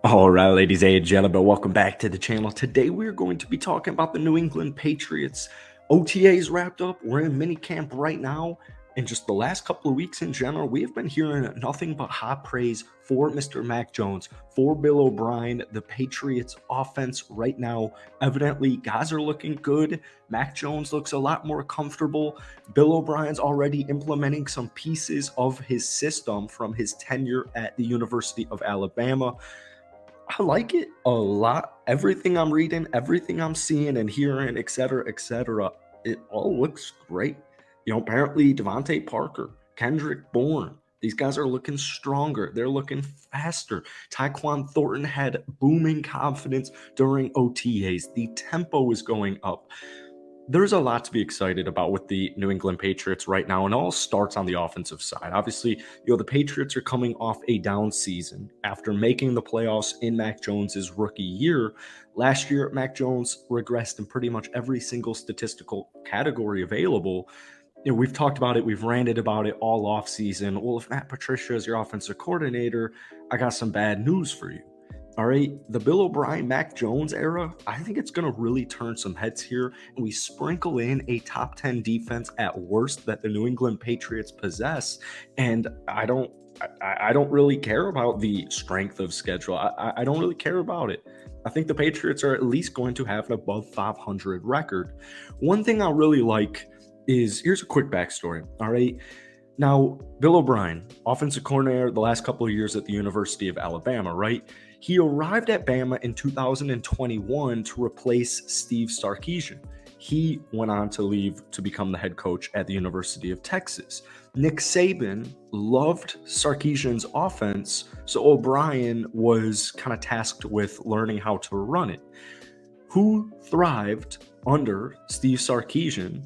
All right, ladies and gentlemen, welcome back to the channel. Today we're going to be talking about the New England Patriots. OTAs wrapped up. We're in mini camp right now. And just the last couple of weeks in general, we have been hearing nothing but hot praise for Mr. Mac Jones, for Bill O'Brien, the Patriots offense right now. Evidently, guys are looking good. Mac Jones looks a lot more comfortable. Bill O'Brien's already implementing some pieces of his system from his tenure at the University of Alabama. I like it a lot. Everything I'm reading, everything I'm seeing and hearing, etc., it all looks great. Apparently Devontae Parker, Kendrick Bourne, these guys are looking stronger. They're looking faster. Tyquan Thornton had booming confidence during OTAs. The tempo is going up. There's a lot to be excited about with the New England Patriots right now, and it all starts on the offensive side. Obviously, the Patriots are coming off a down season after making the playoffs in Mac Jones's rookie year. Last year, Mac Jones regressed in pretty much every single statistical category available. We've talked about it, we've ranted about it all off season. Well, if Matt Patricia is your offensive coordinator, I got some bad news for you. All right, the Bill O'Brien, Mac Jones era, I think it's going to really turn some heads here, and we sprinkle in a top 10 defense at worst that the New England Patriots possess, and I don't really care about the strength of schedule. I don't really care about it. I think the Patriots are at least going to have an above 500 record. One thing I really like is, here's a quick backstory, all right? Now, Bill O'Brien, offensive coordinator the last couple of years at the University of Alabama, right? He arrived at Bama in 2021 to replace Steve Sarkisian. He went on to leave to become the head coach at the University of Texas. Nick Saban loved Sarkisian's offense, so O'Brien was kind of tasked with learning how to run it. Who thrived under Steve Sarkisian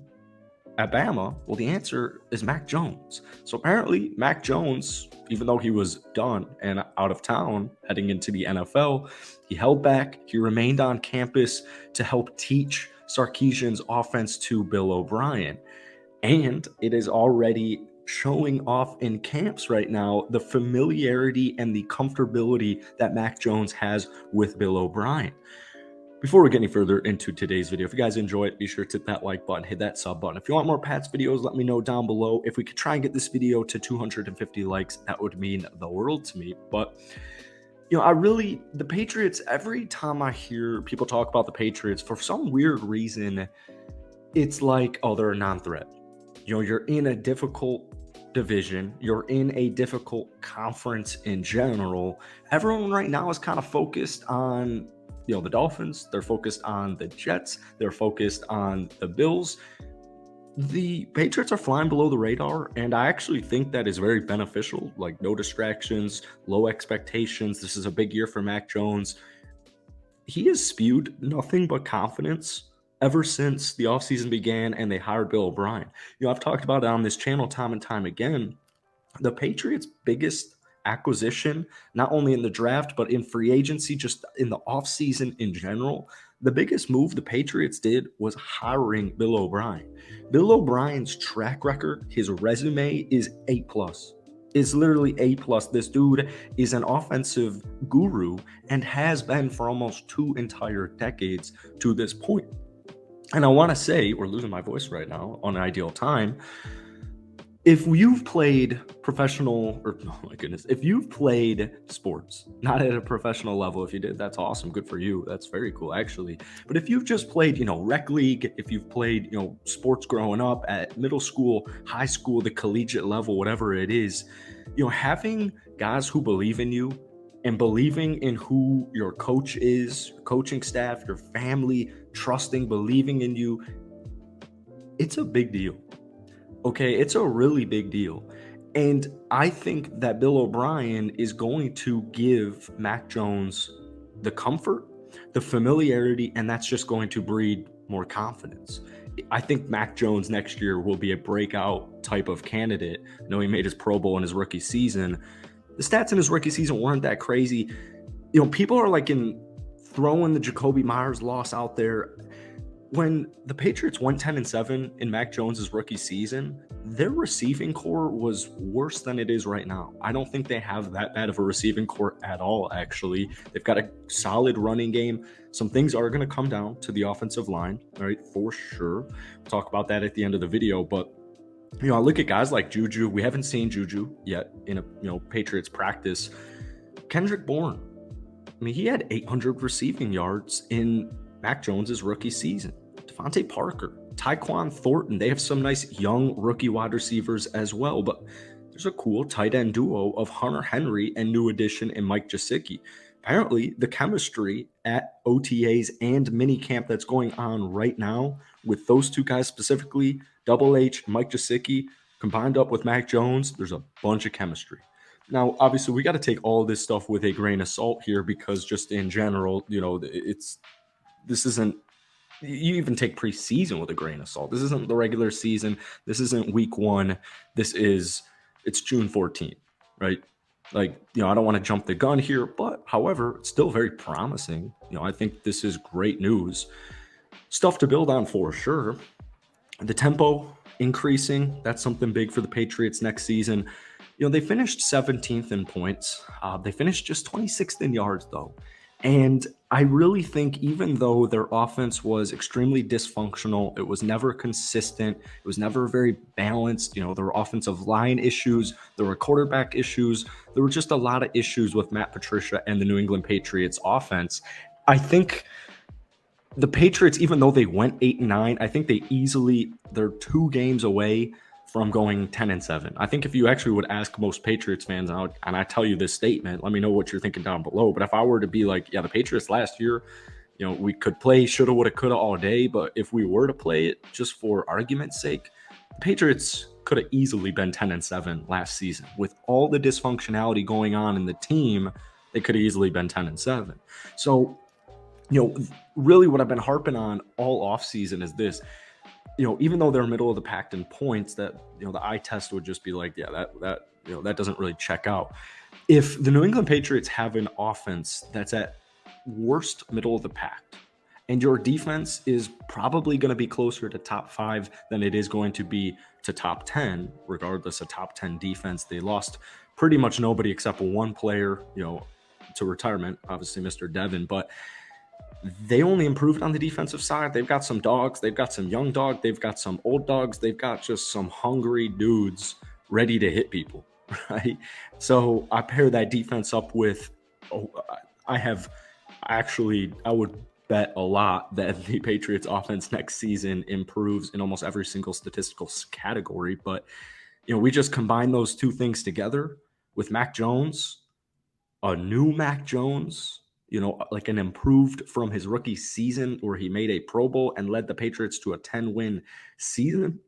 at Bama? Well, the answer is Mac Jones. So apparently Mac Jones, even though he was done and out of town heading into the NFL, he held back. He remained on campus to help teach Sarkisian's offense to Bill O'Brien. And it is already showing off in camps right now, the familiarity and the comfortability that Mac Jones has with Bill O'Brien. Before we get any further into today's video, if you guys enjoy it, be sure to hit that like button, hit that sub button. If you want more Pats videos, let me know down below. If we could try and get this video to 250 likes, that would mean the world to me. But, the Patriots, every time I hear people talk about the Patriots, for some weird reason, it's like, oh, they're a non-threat. You're in a difficult division. You're in a difficult conference in general. Everyone right now is kind of focused on the Dolphins, they're focused on the Jets, they're focused on the Bills. The Patriots are flying below the radar, and I actually think that is very beneficial. Like, no distractions, low expectations. This is a big year for Mac Jones. He has spewed nothing but confidence ever since the offseason began and they hired Bill O'Brien. I've talked about it on this channel time and time again. The Patriots' biggest acquisition, not only in the draft, but in free agency, just in the offseason in general, the biggest move the Patriots did was hiring Bill O'Brien. Bill O'Brien's track record, his resume is A+. It's literally A+. This dude is an offensive guru and has been for almost 2 entire decades to this point. And I want to say, we're losing my voice right now on an ideal time. If you've played if you've played sports, not at a professional level, if you did, that's awesome. Good for you. That's very cool, actually. But if you've just played, rec league, if you've played, sports growing up at middle school, high school, the collegiate level, whatever it is, having guys who believe in you and believing in who your coach is, your coaching staff, your family, trusting, believing in you, it's a big deal. Okay, it's a really big deal. And I think that Bill O'Brien is going to give Mac Jones the comfort, the familiarity, and that's just going to breed more confidence. I think Mac Jones next year will be a breakout type of candidate. I know he made his Pro Bowl in his rookie season. The stats in his rookie season weren't that crazy. People are throwing the Jacoby Myers loss out there. when the Patriots went 10-7 in Mac Jones's rookie season, their receiving core was worse than it is right now. I don't think they have that bad of a receiving core at all, actually. They've got a solid running game. Some things are going to come down to the offensive line, all right, for sure. We'll talk about that at the end of the video, but I look at guys like Juju. We haven't seen Juju yet in a Patriots practice. Kendrick Bourne, I mean, he had 800 receiving yards in Mac Jones's rookie season. Devontae Parker, Tyquan Thornton, they have some nice young rookie wide receivers as well, but there's a cool tight end duo of Hunter Henry and new addition in Mike Gesicki. Apparently, the chemistry at OTAs and minicamp that's going on right now with those two guys specifically, Double H, Mike Gesicki, combined up with Mac Jones, there's a bunch of chemistry. Now, obviously, we got to take all this stuff with a grain of salt here because just in general, this isn't, you even take preseason with a grain of salt. This isn't the regular season. This isn't week 1. It's June 14th, right? Like, I don't want to jump the gun here, but however, it's still very promising. I think this is great news. Stuff to build on for sure. The tempo increasing, that's something big for the Patriots next season. They finished 17th in points. They finished just 26th in yards, though. And I really think even though their offense was extremely dysfunctional, it was never consistent, it was never very balanced. There were offensive line issues, there were quarterback issues, there were just a lot of issues with Matt Patricia and the New England Patriots offense. I think the Patriots, even though they went 8-9, I think they're 2 games away from going 10-7. I think if you actually would ask most Patriots fans, and I tell you this statement, let me know what you're thinking down below. But if I were to be like, yeah, the Patriots last year, we could play shoulda, woulda, coulda all day. But if we were to play it just for argument's sake, the Patriots could have easily been 10-7 last season. With all the dysfunctionality going on in the team, they could have easily been 10-7. So, really what I've been harping on all offseason is this. Even though they're middle of the pack in points, that the eye test would just be like, yeah, that doesn't really check out. If the New England Patriots have an offense that's at worst middle of the pack, and your defense is probably going to be closer to top 5 than it is going to be to top 10, regardless of top 10 defense, they lost pretty much nobody except one player, to retirement, obviously Mr. Devin, but they only improved on the defensive side. They've got some dogs. They've got some young dogs. They've got some old dogs. They've got just some hungry dudes ready to hit people, right? So I pair that defense up with, I would bet a lot that the Patriots offense next season improves in almost every single statistical category. But, we just combine those two things together with Mac Jones, a new Mac Jones, like an improved from his rookie season where he made a Pro Bowl and led the Patriots to a 10-win season.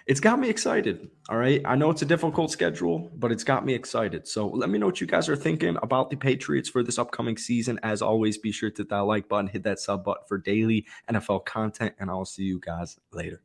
It's got me excited, all right? I know it's a difficult schedule, but it's got me excited. So let me know what you guys are thinking about the Patriots for this upcoming season. As always, be sure to hit that like button, hit that sub button for daily NFL content, and I'll see you guys later.